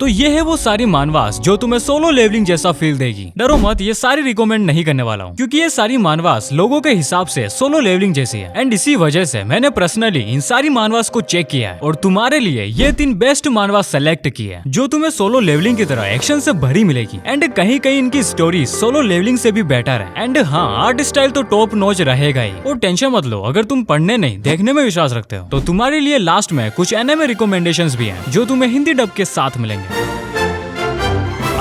तो ये है वो सारी मानवास जो तुम्हें सोलो लेवलिंग जैसा फील देगी। डरो मत, ये सारी रिकमेंड नहीं करने वाला हूँ क्योंकि ये सारी मानवास लोगों के हिसाब से सोलो लेवलिंग जैसी है एंड इसी वजह से मैंने पर्सनली इन सारी मानवास को चेक किया है और तुम्हारे लिए ये 3 बेस्ट मानवास सेलेक्ट की है जो तुम्हें सोलो लेवलिंग की तरह एक्शन से भरी मिलेगी एंड कहीं कहीं इनकी स्टोरी सोलो लेवलिंग से भी बेटर है एंड हाँ, आर्ट स्टाइल तो टॉप नॉच रहेगा ही। और टेंशन मत लो, अगर तुम पढ़ने नहीं देखने में विश्वास रखते हो तो तुम्हारे लिए लास्ट में कुछ एनिमे रिकमेंडेशंस भी हैं जो तुम्हें हिंदी डब के साथ मिलेंगे।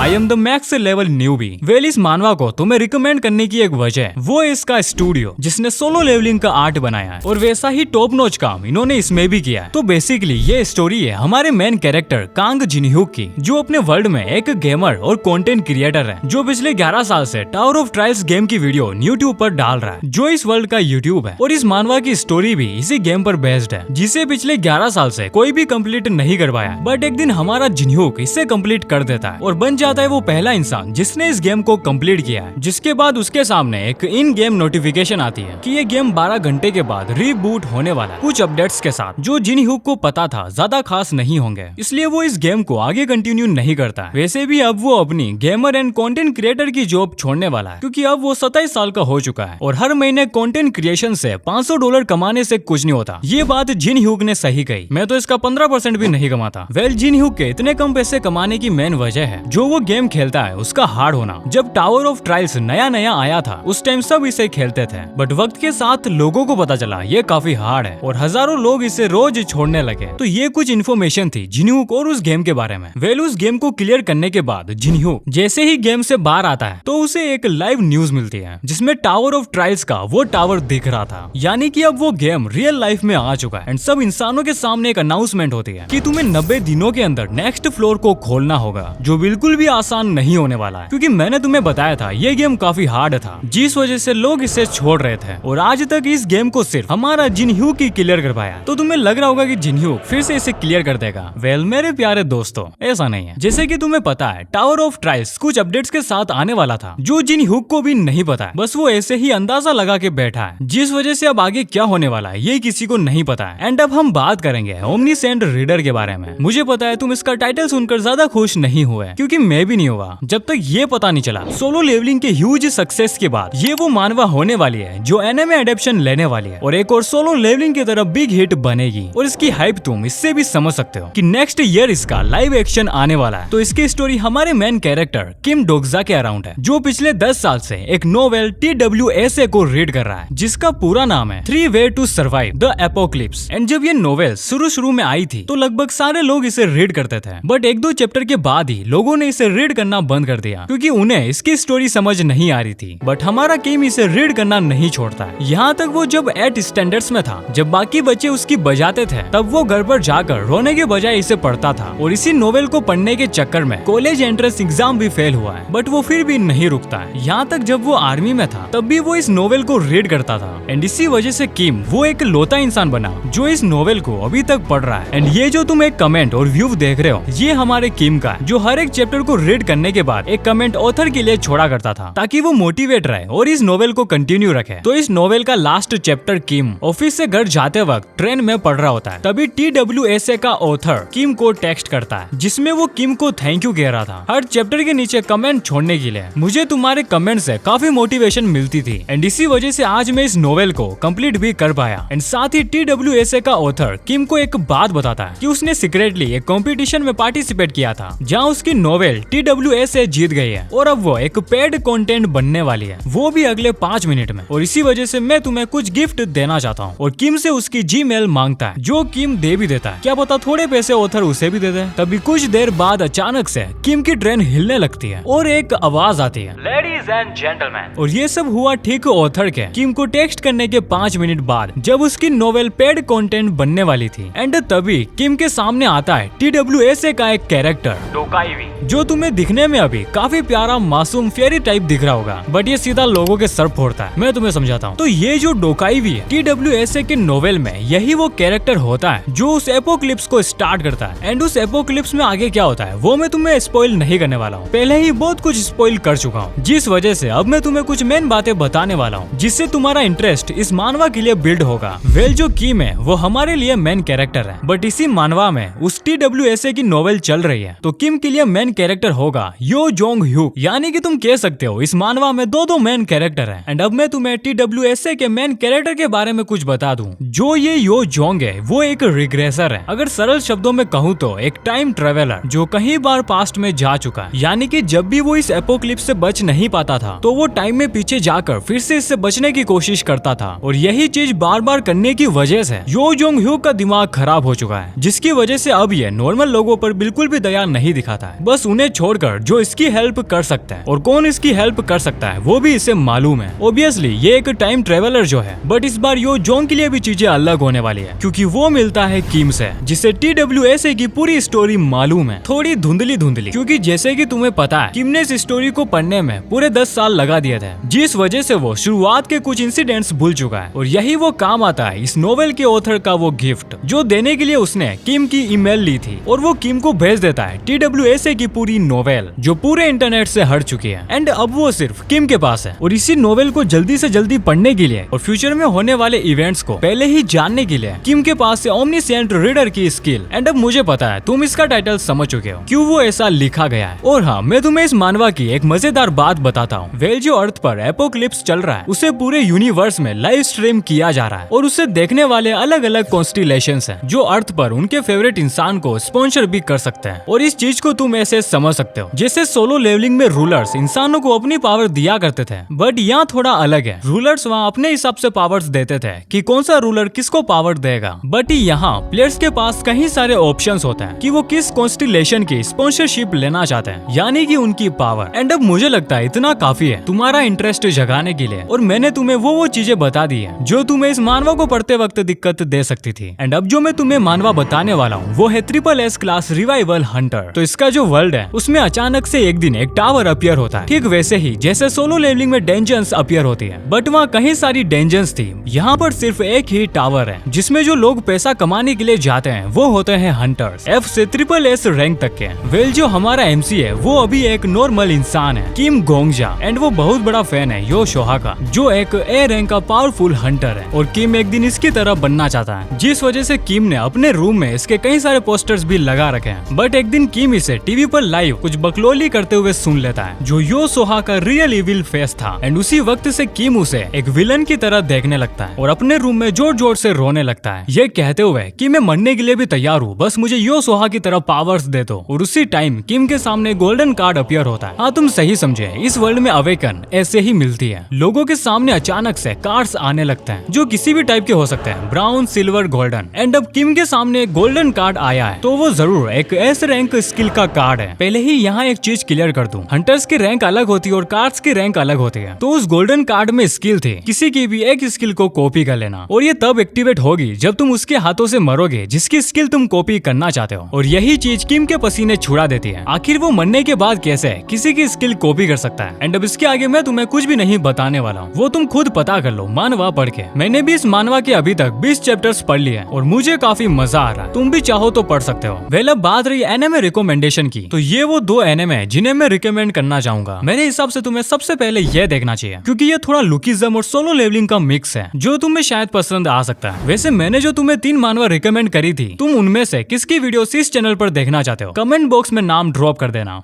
I am the max level newbie. Well, इस मानवा को तुम्हें रिकमेंड करने की एक वजह है, वो है इसका स्टूडियो जिसने सोलो लेवलिंग का आर्ट बनाया है और वैसा ही टॉप नॉच काम इन्होंने इसमें भी किया है। तो बेसिकली ये स्टोरी है हमारे मेन कैरेक्टर कांग जिनह्यूक की, जो अपने वर्ल्ड में एक गेमर और कंटेंट क्रिएटर है जो पिछले 11 साल से टावर ऑफ ट्रायल्स गेम की वीडियो यूट्यूब पर डाल रहा है जो इस वर्ल्ड का यूट्यूब है। और इस मानवा की स्टोरी भी इसी गेम पर बेस्ड है जिसे पिछले 11 साल से कोई भी कंप्लीट नहीं कर पाया, बट एक दिन हमारा जिनह्यूक इसे कंप्लीट कर देता है और बन जाता है वो पहला इंसान जिसने इस गेम को कंप्लीट किया है। जिसके बाद उसके सामने एक इन गेम नोटिफिकेशन आती है कि ये गेम 12 घंटे के बाद रीबूट होने वाला है कुछ अपडेट्स के साथ, जो जिनह्यूक को पता था ज्यादा खास नहीं होंगे, इसलिए वो इस गेम को आगे कंटिन्यू नहीं करता है। वैसे भी अब वो अपनी गेमर एंड कंटेंट क्रिएटर की जॉब छोड़ने वाला है क्योंकि अब वो 27 साल का हो चुका है और हर महीने कंटेंट क्रिएशन से $500 कमाने से कुछ नहीं होता। ये बात जिनह्यूक ने सही कही, मैं तो इसका 15% भी नहीं कमाता। वेल, जिनह्यूक के इतने कम पैसे कमाने की मेन वजह है जो वो गेम खेलता है उसका हार्ड होना। जब टावर ऑफ ट्रायल्स नया नया आया था उस टाइम सब इसे खेलते थे, बट वक्त के साथ लोगों को पता चला ये काफी हार्ड है और हजारों लोग इसे रोज छोड़ने लगे। तो ये कुछ इन्फॉर्मेशन थी जिनह्यूक और उस गेम के बारे में। वेल, उस गेम को क्लियर करने के बाद जिनह्यूक जैसे ही गेम से बाहर आता है तो उसे एक लाइव न्यूज मिलती है जिसमें टावर ऑफ ट्रायल्स का वो टावर दिख रहा था, यानी कि अब वो गेम रियल लाइफ में आ चुका है एंड सब इंसानों के सामने एक अनाउंसमेंट होती है कि तुम्हें 90 दिनों के अंदर नेक्स्ट फ्लोर को खोलना होगा, जो बिल्कुल भी आसान नहीं होने वाला है क्योंकि मैंने तुम्हें बताया था ये गेम काफी हार्ड था जिस वजह से लोग इसे छोड़ रहे थे और आज तक इस गेम को सिर्फ हमारा जिनह्यूक ही क्लियर कर पाया। तो तुम्हें लग रहा होगा कि जिनह्यूक फिर से इसे क्लियर कर देगा। वेल, मेरे प्यारे दोस्तों, ऐसा नहीं है। जैसे कि तुम्हें पता है टावर ऑफ ट्रायल्स कुछ अपडेट्स के साथ आने वाला था जो जिनह्यूक को भी नहीं पता है, बस वो ऐसे ही अंदाजा लगा के बैठा है, जिस वजह से अब आगे क्या होने वाला है ये किसी को नहीं पता है। एंड अब हम बात करेंगे ओमनीसेंट रीडर के बारे में। मुझे पता है तुम इसका टाइटल सुनकर ज्यादा खुश नहीं हुए क्योंकि मैं भी नहीं हुआ जब तक ये पता नहीं चला सोलो लेवलिंग के ह्यूज सक्सेस के बाद ये वो मानवा होने वाली है जो एनिमे एडेप्शन लेने वाली है और एक और सोलो लेवलिंग की तरफ बिग हिट बनेगी। और इसकी हाइप तुम इससे भी समझ सकते हो कि नेक्स्ट ईयर इसका लाइव एक्शन आने वाला है। तो इसकी स्टोरी हमारे मेन कैरेक्टर किम डोगजा के अराउंड है जो पिछले 10 साल से एक नोवेल TWSA को रीड कर रहा है जिसका पूरा नाम है 3 Way to Survive the Apocalypse। And जब ये नोवेल शुरू में आई थी तो लगभग सारे लोग इसे रीड करते थे, बट 1-2 चैप्टर के बाद ही लोगों ने इसे रीड करना बंद कर दिया क्योंकि उन्हें इसकी स्टोरी समझ नहीं आ रही थी। बट हमारा किम इसे रीड करना नहीं छोड़ता है, यहाँ तक वो जब 8 स्टैंडर्ड्स में था, जब बाकी बच्चे उसकी बजाते थे तब वो घर पर जाकर रोने के बजाय इसे पढ़ता था। और इसी नोवेल को पढ़ने के चक्कर में कॉलेज एंट्रेंस एग्जाम भी फेल हुआ है, बट वो फिर भी नहीं रुकता है। यहाँ तक जब वो आर्मी में था तब भी वो इस नोवेल को रीड करता था एंड इसी वजह से किम वो एक लौता इंसान बना जो इस नोवेल को अभी तक पढ़ रहा है। एंड ये जो तुम एक कमेंट और व्यू देख रहे हो ये हमारे किम का है जो हर एक चैप्टर को रीड करने के बाद एक कमेंट ऑथर के लिए छोड़ा करता था ताकि वो मोटिवेट रहे और इस नोवेल को कंटिन्यू रखे। तो इस नोवेल का लास्ट चैप्टर किम ऑफिस से घर जाते वक्त ट्रेन में पढ़ रहा होता है, तभी TWSA का ऑथर किम को टेक्स्ट करता है जिसमें वो किम को थैंक यू कह रहा था हर चैप्टर के नीचे कमेंट छोड़ने के लिए। मुझे तुम्हारे कमेंट से काफी मोटिवेशन मिलती थी एंड इसी वजह से आज मैं इस नोवेल को कंप्लीट भी कर पाया। एंड साथ ही TWSA का ऑथर किम को एक बात बताता है कि उसने सीक्रेटली एक कंपटीशन में पार्टिसिपेट किया था जहाँ उसकी नोवेल TWSA जीत गई है और अब वो एक पेड कंटेंट बनने वाली है, वो भी अगले 5 मिनट में। और इसी वजह से मैं तुम्हें कुछ गिफ्ट देना चाहता हूँ और किम से उसकी जीमेल मांगता है जो किम दे भी देता है। क्या पता थोड़े पैसे ऑथर उसे भी दे दे। तभी कुछ देर बाद अचानक से किम की ट्रेन हिलने लगती है और एक आवाज आती है, लेडीज एंड जेंटलमैन। और ये सब हुआ ठीक ऑथर के किम को टेक्स्ट करने के 5 मिनट बाद जब उसकी नोवेल पेड कंटेंट बनने वाली थी। एंड तभी किम के सामने आता है TWSA का एक कैरेक्टर डोकाइवी जो तुम्हें दिखने में अभी काफी प्यारा मासूम फेरी टाइप दिख रहा होगा, बट ये सीधा लोगों के सर फोड़ता है। मैं तुम्हें समझाता हूँ। तो ये जो डोकाइवी है TWSA के नोवेल में यही वो कैरेक्टर होता है जो उस एपोक्लिप्स को स्टार्ट करता है। एंड उस एपोक्लिप्स में आगे क्या होता है वो मैं तुम्हें स्पॉइल नहीं करने वाला हूँ, पहले ही बहुत कुछ स्पॉइल कर चुका हूँ, जिस वजह से अब मैं तुम्हें कुछ मेन बातें बताने वाला हूँ जिससे तुम्हारा इंटरेस्ट इस मानवा के लिए बिल्ड होगा। वेल जो किम है वो हमारे लिए मेन कैरेक्टर है, बट इसी मानवा में उस TWSA की नोवेल चल रही है, तो किम के लिए मेन कैरेक्टर होगा यो जोंग ह्यूक। यानी कि तुम कह सकते हो इस मानवा में दो मेन कैरेक्टर हैं। एंड अब मैं तुम्हें TWSA के मेन कैरेक्टर के बारे में कुछ बता दूं। जो ये यो जोंग है वो एक रिग्रेसर है, अगर सरल शब्दों में कहूँ तो एक टाइम ट्रेवलर जो कई बार पास्ट में जा चुका है। यानी कि जब भी वो इस एपोक्लिप्स से बच नहीं पाता था तो वो टाइम में पीछे जाकर फिर से इससे बचने की कोशिश करता था, और यही चीज बार बार करने की वजह से यो जोंग ह्यूक का दिमाग खराब हो चुका है, जिसकी वजह से अब ये नॉर्मल लोगों पर बिल्कुल भी दया नहीं दिखाता है, बस उन्हें छोड़कर जो इसकी हेल्प कर सकता है। और कौन इसकी हेल्प कर सकता है वो भी इसे मालूम है। ऑब्वियसली ये एक टाइम ट्रेवलर जो है, बट इस बार यो जोंग के लिए भी चीजें अलग होने वाली है, क्योंकि वो मिलता है किम से, जिसे TWSA की पूरी स्टोरी मालूम है, थोड़ी धुंधली क्योंकि जैसे कि तुम्हें पता है किम ने इस स्टोरी को पढ़ने में पूरे 10 साल लगा दिए थे, जिस वजह से वो शुरुआत के कुछ इंसिडेंट्स भूल चुका है। और यही वो काम आता है इस नोवेल के ऑथर का वो गिफ्ट जो देने के लिए उसने किम की ईमेल ली थी, और वो किम को भेज देता है TWSA की पूरी नोवेल जो पूरे इंटरनेट से हट चुकी है, एंड अब वो सिर्फ किम के पास है। और इसी नोवेल को जल्दी से जल्दी पढ़ने के लिए और फ्यूचर में होने वाले इवेंट्स को पहले ही जानने के लिए किम के पास से ओमनीसेंट रीडर की स्किल। एंड अब मुझे पता है तुम इसका टाइटल समझ चुके हो क्यों वो ऐसा लिखा गया है। और हाँ, मैं तुम्हें इस मानवा की एक मजेदार बात बताता हूँ। वेल जो अर्थ पर एपोक्लिप्स चल रहा है उसे पूरे यूनिवर्स में लाइव स्ट्रीम किया जा रहा है, और उसे देखने वाले अलग अलग कॉन्स्टिलेशंस हैं जो अर्थ पर उनके फेवरेट इंसान को स्पॉन्सर भी कर सकते हैं। और इस चीज को तुम ऐसे समझ सकते हो जैसे सोलो लेवलिंग में रूलर्स इंसानों को अपनी पावर दिया करते थे, बट यहाँ थोड़ा अलग है। रूलर्स वहाँ अपने हिसाब से पावर्स देते थे कि कौन सा रूलर किसको पावर देगा, बट यहाँ प्लेयर्स के पास कई सारे ऑप्शंस होते हैं कि वो किस कॉन्स्टिलेशन की स्पॉन्सरशिप लेना चाहते हैं, यानी कि उनकी पावर। एंड अब मुझे लगता है इतना काफी है तुम्हारा इंटरेस्ट जगाने के लिए, और मैंने तुम्हें वो चीजें बता दी है जो तुम्हें इस मानवा को पढ़ते वक्त दिक्कत दे सकती थी। एंड अब जो मैं तुम्हें मानवा बताने वाला हूँ वो है SSS क्लास रिवाइवल हंटर। तो इसका जो वर्ल्ड है उसमें अचानक से एक दिन एक टावर अपीयर होता है, ठीक वैसे ही जैसे सोलो लेवलिंग में डेंजन्स अपीयर होती है, बट वहाँ कई सारी डेंजन्स थी। यहाँ पर सिर्फ एक ही टावर है जिसमें जो लोग पैसा कमाने के लिए जाते हैं वो होते हैं हंटर्स, F से SSS रैंक तक के। वेल जो हमारा MC है वो अभी एक नॉर्मल इंसान है, किम गोंगजा, एंड वो बहुत बड़ा फैन है यो सोहा का, जो एक A रैंक का पावरफुल हंटर है, और किम एक दिन इसकी तरह बनना चाहता है, जिस वजह से किम ने अपने रूम में इसके कई सारे पोस्टर्स भी लगा रखे हैं। बट एक दिन किम इसे टीवी पर लाइव कुछ बकलोली करते हुए सुन लेता है जो यो सोहा का रियल इविल फेस था, एंड उसी वक्त से किम उसे एक विलन की तरह देखने लगता है और अपने रूम में जोर जोर से रोने लगता है, ये कहते हुए कि मैं मरने के लिए भी तैयार हूँ, बस मुझे यो सोहा की तरह पावर्स दे दो। और उसी टाइम किम के सामने गोल्डन कार्ड अपीयर होता है। हाँ तुम सही समझे, इस वर्ल्ड में अवेकन ऐसे ही मिलती है, लोगों के सामने अचानक से कार्ड्स आने लगते हैं जो किसी भी टाइप के हो सकते हैं, ब्राउन, सिल्वर, गोल्डन। एंड अब किम के सामने गोल्डन कार्ड आया है तो वो जरूर एक S रैंक स्किल का कार्ड है। पहले ही यहाँ एक चीज क्लियर कर दूं, हंटर्स की रैंक अलग होती है और कार्ड्स की रैंक अलग होती है, तो उस गोल्डन कार्ड में स्किल थी किसी की भी एक स्किल को कॉपी कर लेना, और ये तब एक्टिवेट होगी जब तुम उसके हाथों से मरोगे जिसकी स्किल तुम कॉपी करना चाहते हो। और यही चीज किम के पसीने छुड़ा देती है। आखिर वो मरने के बाद कैसे किसी की स्किल कॉपी कर सकता है। एंड अब इसके आगे मैं तुम्हें कुछ भी नहीं बताने वाला हूँ, वो तुम खुद पता कर लो मानवा पढ़ के। मैंने भी इस मानवा के अभी तक 20 चैप्टर्स पढ़ लिए और मुझे काफी मजा आ रहा है, तुम भी चाहो तो पढ़ सकते हो। वेल अब बात रही एनिमे रिकमेंडेशन की, तो ये वो 2 एनिमे है जिन्हें मैं रिकमेंड करना चाहूंगा। मेरे हिसाब से तुम्हें सबसे पहले ये देखना चाहिए क्योंकि ये थोड़ा लुकिज्म और सोलो लेवलिंग का मिक्स है जो तुम्हें शायद पसंद आ सकता है। वैसे मैंने जो तुम्हें 3 मानवा रिकमेंड करी थी, तुम उनमें से किसकी वीडियो इस चैनल पर देखना चाहते हो, कमेंट बॉक्स में नाम ड्रॉप कर देना।